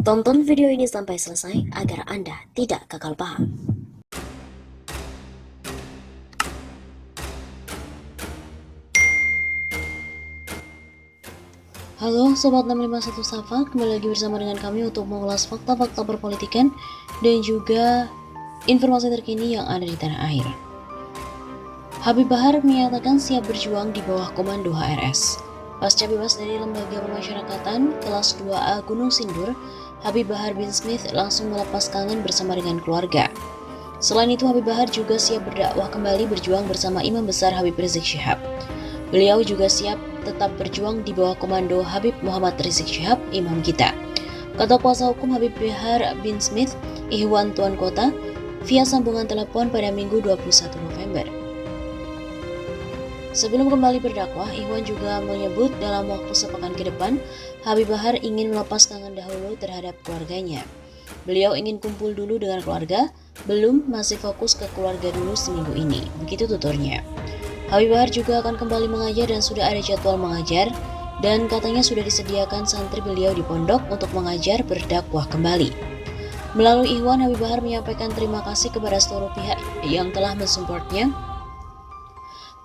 Tonton video ini sampai selesai agar Anda tidak gagal paham. Halo Sobat 651 Safa, kembali lagi bersama dengan kami untuk mengulas fakta-fakta perpolitikan dan juga informasi terkini yang ada di tanah air. Habib Bahar menyatakan siap berjuang di bawah komando HRS. Pasca bebas dari lembaga pemasyarakatan kelas 2A Gunung Sindur, Habib Bahar bin Smith langsung melepas kangen bersama dengan keluarga. Selain itu, Habib Bahar juga siap berdakwah kembali berjuang bersama Imam Besar Habib Rizik Syihab. Beliau juga siap tetap berjuang di bawah komando Habib Muhammad Rizik Syihab, imam kita, kata kuasa hukum Habib Bahar bin Smith, Ihwan Tuan Kota, via sambungan telepon pada Minggu 21 November. Sebelum kembali berdakwah, Ihwan juga menyebut dalam waktu sepekan ke depan, Habib Bahar ingin melepas kangen dahulu terhadap keluarganya. Beliau ingin kumpul dulu dengan keluarga, masih fokus ke keluarga dulu seminggu ini, begitu tuturnya. Habib Bahar juga akan kembali mengajar dan sudah ada jadwal mengajar, dan katanya sudah disediakan santri beliau di pondok untuk mengajar berdakwah kembali. Melalui Ihwan, Habib Bahar menyampaikan terima kasih kepada seluruh pihak yang telah mensupportnya.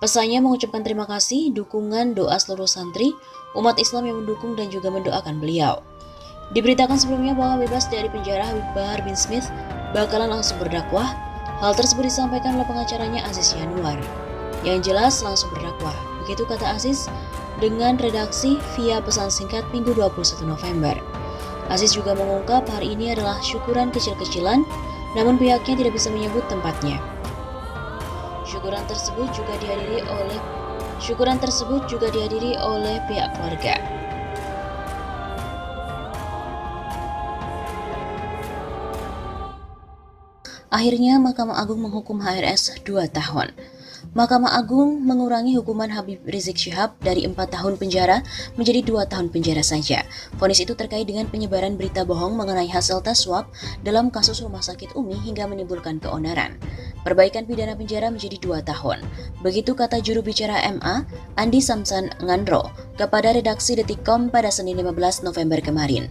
Pesannya mengucapkan terima kasih, dukungan, doa seluruh santri, umat Islam yang mendukung dan juga mendoakan beliau. Diberitakan sebelumnya bahwa bebas dari penjara, Habib Bahar bin Smith bakalan langsung berdakwah. Hal tersebut disampaikan oleh pengacaranya Aziz Yanuar. Yang jelas langsung berdakwah, begitu kata Aziz dengan redaksi via pesan singkat Minggu 21 November. Aziz juga mengungkap hari ini adalah syukuran kecil-kecilan, namun pihaknya tidak bisa menyebut tempatnya. Syukuran tersebut juga dihadiri oleh pihak keluarga. Akhirnya Mahkamah Agung menghukum HRS 2 tahun. Mahkamah Agung mengurangi hukuman Habib Rizik Syihab dari 4 tahun penjara menjadi 2 tahun penjara saja. Vonis itu terkait dengan penyebaran berita bohong mengenai hasil tes swab dalam kasus Rumah Sakit Umi hingga menimbulkan keonaran. Perbaikan pidana penjara menjadi 2 tahun. Begitu kata juru bicara MA, Andi Samsan Ngandro, kepada redaksi Detikcom pada Senin 15 November kemarin.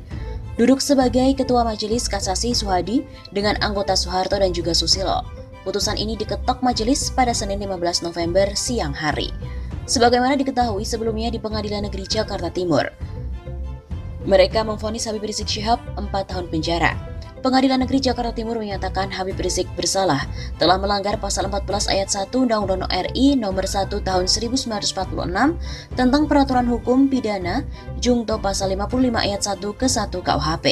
Duduk sebagai Ketua Majelis Kasasi Suhadi dengan anggota Soeharto dan juga Susilo. Putusan ini diketok majelis pada Senin 15 November siang hari. Sebagaimana diketahui sebelumnya di Pengadilan Negeri Jakarta Timur, mereka memvonis Habib Rizik Syihab 4 tahun penjara. Pengadilan Negeri Jakarta Timur menyatakan Habib Rizik bersalah telah melanggar pasal 14 ayat 1 Undang-Undang RI nomor 1 tahun 1946 tentang peraturan hukum pidana Jungto pasal 55 ayat 1 ke 1 KUHP.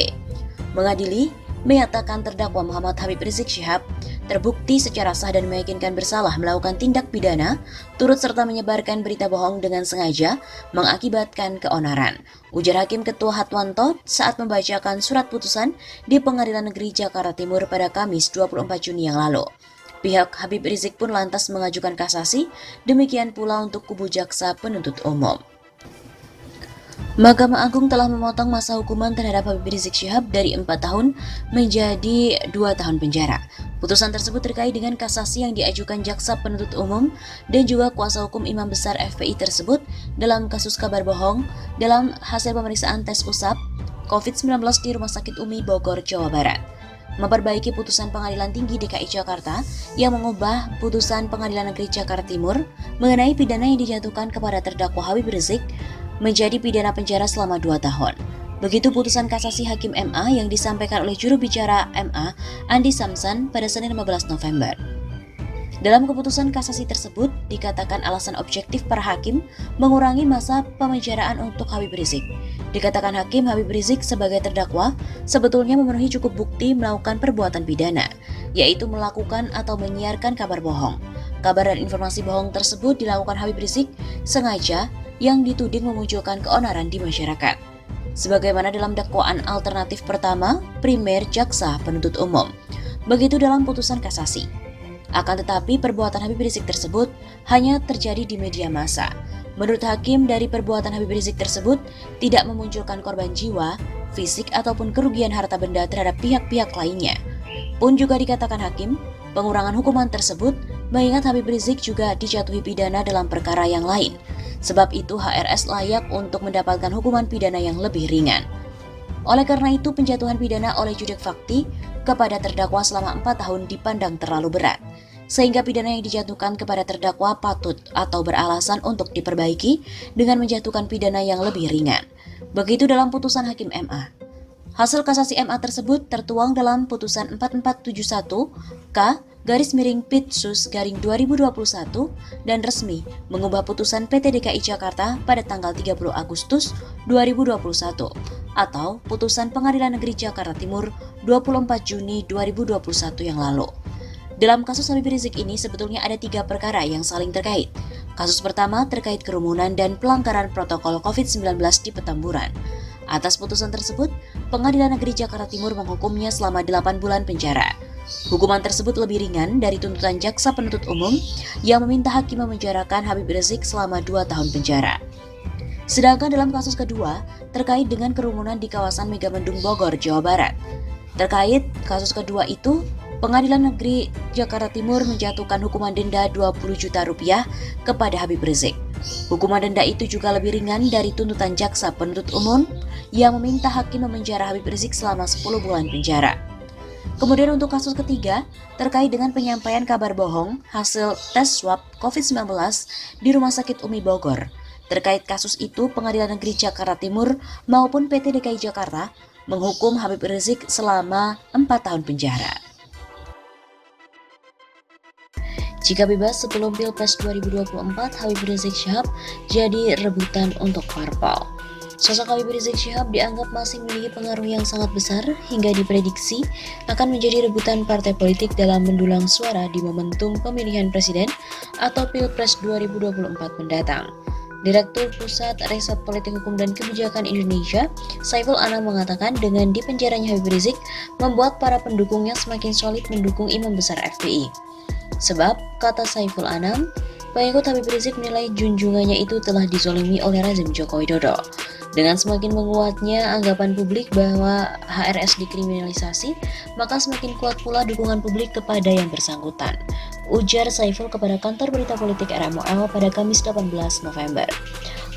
Mengadili menyatakan terdakwa Muhammad Habib Rizik Syihab terbukti secara sah dan meyakinkan bersalah melakukan tindak pidana turut serta menyebarkan berita bohong dengan sengaja mengakibatkan keonaran, ujar Hakim Ketua Hatwanto saat membacakan surat putusan di Pengadilan Negeri Jakarta Timur pada Kamis 24 Juni yang lalu. Pihak Habib Rizik pun lantas mengajukan kasasi, demikian pula untuk kubu jaksa penuntut umum. Mahkamah Agung telah memotong masa hukuman terhadap Habib Rizik Syihab dari 4 tahun menjadi 2 tahun penjara. Putusan tersebut terkait dengan kasasi yang diajukan jaksa penuntut umum dan juga kuasa hukum Imam Besar FPI tersebut dalam kasus kabar bohong dalam hasil pemeriksaan tes usap COVID-19 di Rumah Sakit Umi Bogor, Jawa Barat. Memperbaiki putusan Pengadilan Tinggi DKI Jakarta yang mengubah putusan Pengadilan Negeri Jakarta Timur mengenai pidana yang dijatuhkan kepada terdakwa Habib Rizik menjadi pidana penjara selama 2 tahun. Begitu putusan kasasi Hakim MA yang disampaikan oleh juru bicara MA, Andi Samsan, pada Senin 15 November. Dalam keputusan kasasi tersebut, dikatakan alasan objektif para hakim mengurangi masa pemenjaraan untuk Habib Rizik. Dikatakan Hakim Habib Rizik sebagai terdakwa sebetulnya memenuhi cukup bukti melakukan perbuatan pidana, yaitu melakukan atau menyiarkan kabar bohong. Kabar dan informasi bohong tersebut dilakukan Habib Rizik sengaja yang dituding memunculkan keonaran di masyarakat. Sebagaimana dalam dakwaan alternatif pertama, primer jaksa penuntut umum. Begitu dalam putusan kasasi. Akan tetapi perbuatan Habib Rizik tersebut hanya terjadi di media massa. Menurut hakim, dari perbuatan Habib Rizik tersebut tidak memunculkan korban jiwa, fisik ataupun kerugian harta benda terhadap pihak-pihak lainnya. Pun juga dikatakan hakim, pengurangan hukuman tersebut mengingat Habib Rizik juga dijatuhi pidana dalam perkara yang lain. Sebab itu HRS layak untuk mendapatkan hukuman pidana yang lebih ringan. Oleh karena itu, penjatuhan pidana oleh judek fakti kepada terdakwa selama 4 tahun dipandang terlalu berat, sehingga pidana yang dijatuhkan kepada terdakwa patut atau beralasan untuk diperbaiki dengan menjatuhkan pidana yang lebih ringan. Begitu dalam putusan Hakim MA. Hasil kasasi MA tersebut tertuang dalam putusan 4471K/Pit-Sus/2021 dan resmi mengubah putusan PT DKI Jakarta pada tanggal 30 Agustus 2021 atau putusan Pengadilan Negeri Jakarta Timur 24 Juni 2021 yang lalu. Dalam kasus Habib Rizik ini sebetulnya ada 3 perkara yang saling terkait. Kasus pertama terkait kerumunan dan pelanggaran protokol COVID-19 di Petamburan. Atas putusan tersebut, Pengadilan Negeri Jakarta Timur menghukumnya selama 8 bulan penjara. Hukuman tersebut lebih ringan dari tuntutan jaksa penuntut umum yang meminta hakim memenjarakan Habib Rizik selama 2 tahun penjara. Sedangkan dalam kasus kedua, terkait dengan kerumunan di kawasan Megamendung Bogor, Jawa Barat. Terkait kasus kedua itu, Pengadilan Negeri Jakarta Timur menjatuhkan hukuman denda 20 juta rupiah kepada Habib Rizik. Hukuman denda itu juga lebih ringan dari tuntutan jaksa penuntut umum yang meminta hakim memenjara Habib Rizik selama 10 bulan penjara. Kemudian untuk kasus ketiga, terkait dengan penyampaian kabar bohong hasil tes swab COVID-19 di Rumah Sakit Umi Bogor. Terkait kasus itu, Pengadilan Negeri Jakarta Timur maupun PT DKI Jakarta menghukum Habib Rizik selama 4 tahun penjara. Jika bebas sebelum Pilpres 2024, Habib Rizik Syihab jadi rebutan untuk parpol. Sosok Habib Rizik Syihab dianggap masih memiliki pengaruh yang sangat besar hingga diprediksi akan menjadi rebutan partai politik dalam mendulang suara di momentum pemilihan presiden atau Pilpres 2024 mendatang. Direktur Pusat Riset Politik Hukum dan Kebijakan Indonesia, Saiful Anam mengatakan dengan dipenjaranya Habib Rizik membuat para pendukungnya semakin solid mendukung Imam Besar FPI. Sebab, kata Saiful Anam, pengikut Habib Rizik menilai junjungannya itu telah dizolimi oleh rezim Joko Widodo. Dengan semakin menguatnya anggapan publik bahwa HRS dikriminalisasi, maka semakin kuat pula dukungan publik kepada yang bersangkutan, ujar Saiful kepada kantor berita politik RMOL pada Kamis 18 November.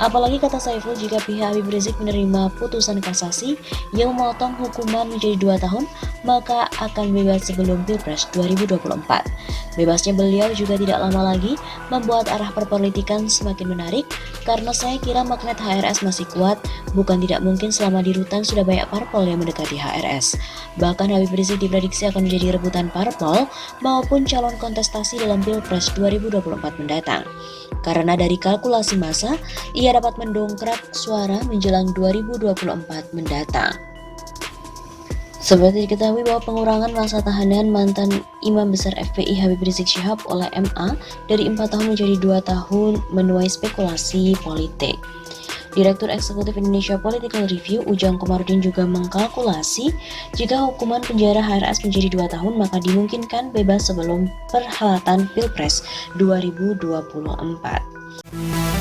Apalagi kata Saiful, jika pihak Habib Rizik menerima putusan kasasi yang memotong hukuman menjadi 2 tahun, maka akan bebas sebelum Pilpres 2024. Bebasnya beliau juga tidak lama lagi membuat arah perpolitikan semakin menarik, karena saya kira magnet HRS masih kuat, bukan tidak mungkin selama di rutan sudah banyak parpol yang mendekati HRS. Bahkan Habib Rizik diprediksi akan menjadi rebutan parpol maupun calon kontestasi dalam Pilpres 2024 mendatang. Karena dari kalkulasi massa, ia dapat mendongkrak suara menjelang 2024 mendatang. Seperti diketahui bahwa pengurangan masa tahanan mantan Imam Besar FPI Habib Rizik Syihab oleh MA dari 4 tahun menjadi 2 tahun menuai spekulasi politik. Direktur Eksekutif Indonesia Political Review Ujang Komarudin juga mengkalkulasi jika hukuman penjara HRS menjadi 2 tahun maka dimungkinkan bebas sebelum perhelatan Pilpres 2024.